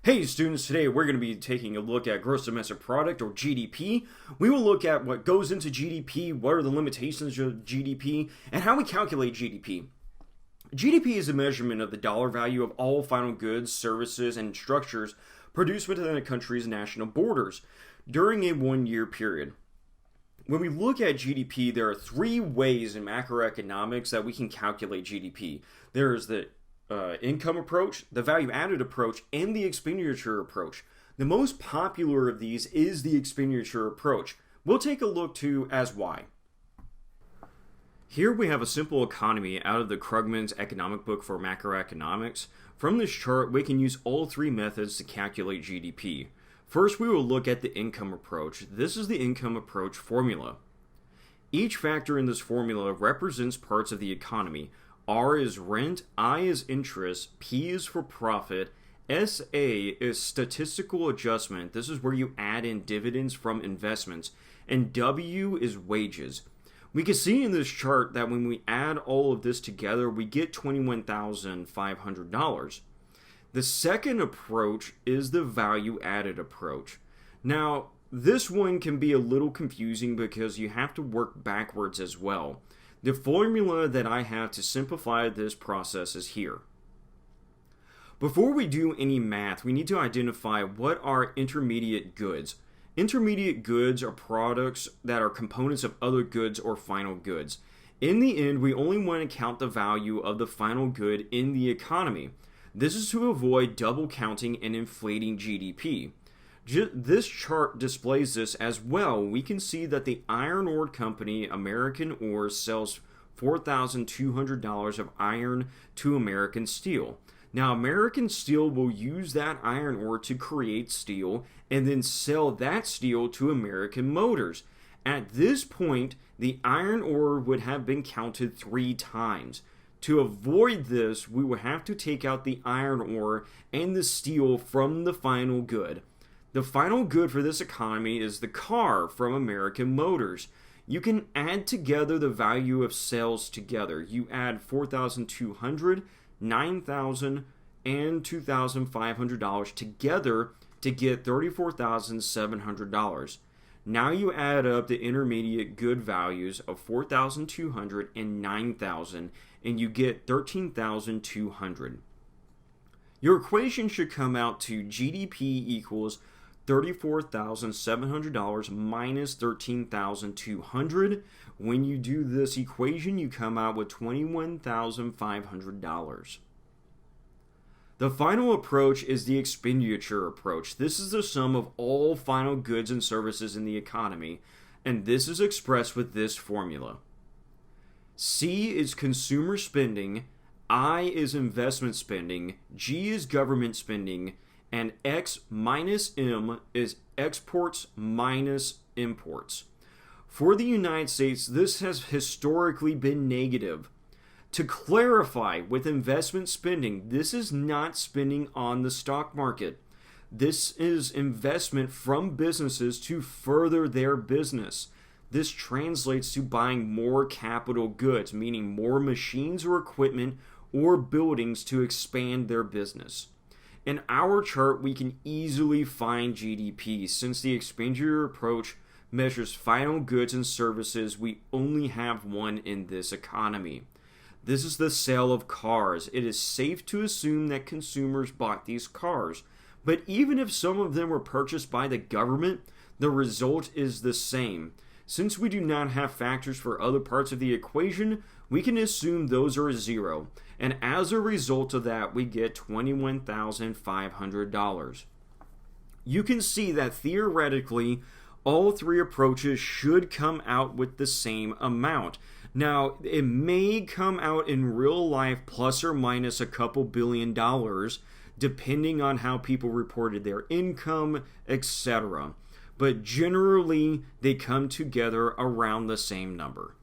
Hey students, today we're going to be taking a look at gross domestic product, or GDP. We will look at what goes into GDP, what are the limitations of GDP, and how we calculate GDP. GDP is a measurement of the dollar value of all final goods, services, and structures produced within a country's national borders during a one-year period. When we look at GDP, there are three ways in macroeconomics that we can calculate GDP. There is the income approach, the value added approach, and the expenditure approach. The most popular of these is the expenditure approach. We'll take a look to as why. Here we have a simple economy out of the Krugman's economic book for macroeconomics. From this chart, we can use all three methods to calculate GDP. First, we will look at the income approach. This is the income approach formula. Each factor in this formula represents parts of the economy. R is rent, I is interest, P is for profit, SA is statistical adjustment. This is where you add in dividends from investments, and W is wages. We can see in this chart that when we add all of this together, we get $21,500. The second approach is the value added approach. Now, this one can be a little confusing because you have to work backwards as well. The formula that I have to simplify this process is here. Before we do any math, we need to identify what are intermediate goods. Intermediate goods are products that are components of other goods or final goods. In the end, we only want to count the value of the final good in the economy. This is to avoid double counting and inflating GDP. This chart displays this as well. We can see that the iron ore company, American Ore, sells $4,200 of iron to American Steel. Now, American Steel will use that iron ore to create steel and then sell that steel to American Motors. At this point, the iron ore would have been counted 3 times. To avoid this, we would have to take out the iron ore and the steel from the final good. The final good for this economy is the car from American Motors. You can add together the value of sales together. You add $4,200, $9,000, and $2,500 together to get $34,700. Now you add up the intermediate good values of $4,200 and $9,000, and you get $13,200. Your equation should come out to GDP equals $34,700 minus $13,200. When you do this equation, you come out with $21,500. The final approach is the expenditure approach. This is the sum of all final goods and services in the economy, and this is expressed with this formula. C is consumer spending, I is investment spending, G is government spending, and X minus M is exports minus imports. For the United States, this has historically been negative. To clarify, with investment spending, this is not spending on the stock market. This is investment from businesses to further their business. This translates to buying more capital goods, meaning more machines or equipment or buildings to expand their business. In our chart, we can easily find GDP. Since the expenditure approach measures final goods and services, we only have one in this economy. This is the sale of cars. It is safe to assume that consumers bought these cars. But even if some of them were purchased by the government, the result is the same. Since we do not have factors for other parts of the equation, we can assume those are 0. And as a result of that, we get $21,500. You can see that theoretically, all three approaches should come out with the same amount. Now, it may come out in real life plus or minus a couple $billion, depending on how people reported their income, etc. But generally, they come together around the same number.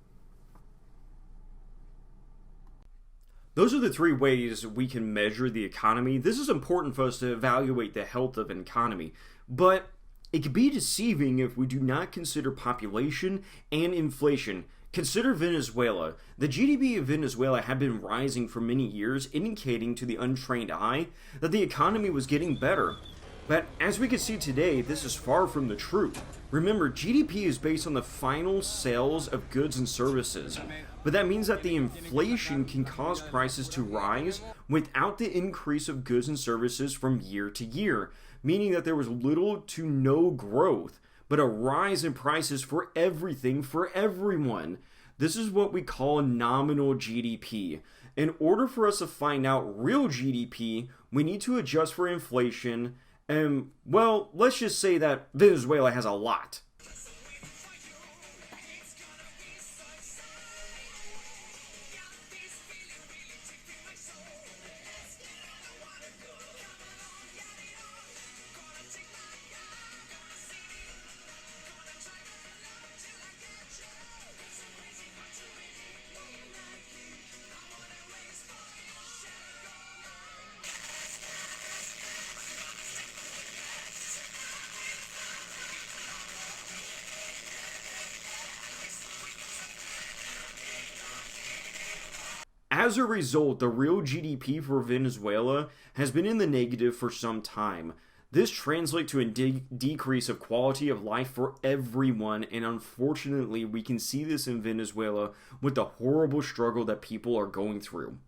Those are the three ways we can measure the economy. This is important for us to evaluate the health of an economy, but it can be deceiving if we do not consider population and inflation. Consider Venezuela. The GDP of Venezuela had been rising for many years, indicating to the untrained eye that the economy was getting better. But as we can see today, this is far from the truth. Remember, GDP is based on the final sales of goods and services, but that means that the inflation can cause prices to rise without the increase of goods and services from year to year, meaning that there was little to no growth, but a rise in prices for everything for everyone. This is what we call nominal GDP. In order for us to find out real GDP, we need to adjust for inflation. And, well, let's just say that Venezuela has a lot. As a result, the real GDP for Venezuela has been in the negative for some time. This translates to a decrease of quality of life for everyone, and unfortunately, we can see this in Venezuela with the horrible struggle that people are going through.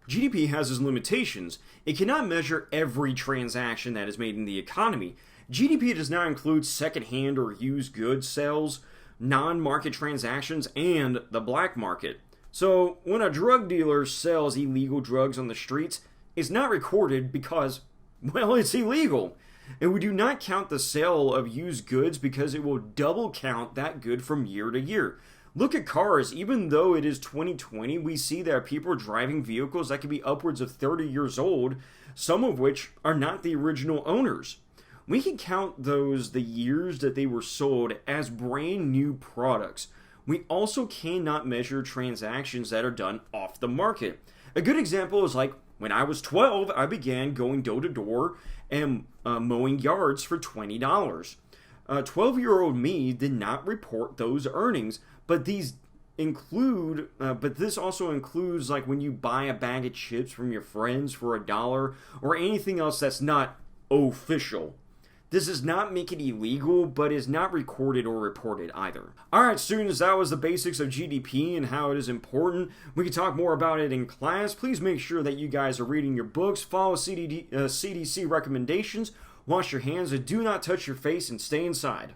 GDP has its limitations. It cannot measure every transaction that is made in the economy. GDP does not include secondhand or used goods sales, non-market transactions, and the black market. So, when a drug dealer sells illegal drugs on the streets, it's not recorded because, well, it's illegal. And we do not count the sale of used goods because it will double count that good from year to year. Look at cars. Even though it is 2020, we see that people are driving vehicles that can be upwards of 30 years old, some of which are not the original owners. We can count the years that they were sold as brand new products. We also cannot measure transactions that are done off the market. A good example is like when I was 12, I began going door to door and mowing yards for $20. 12-year-old me did not report those earnings, but this also includes like when you buy a bag of chips from your friends for $1 or anything else that's not official. This does not make it illegal, but is not recorded or reported either. Alright students, that was the basics of GDP and how it is important. We can talk more about it in class. Please make sure that you guys are reading your books, follow CDC recommendations, wash your hands, and do not touch your face and stay inside.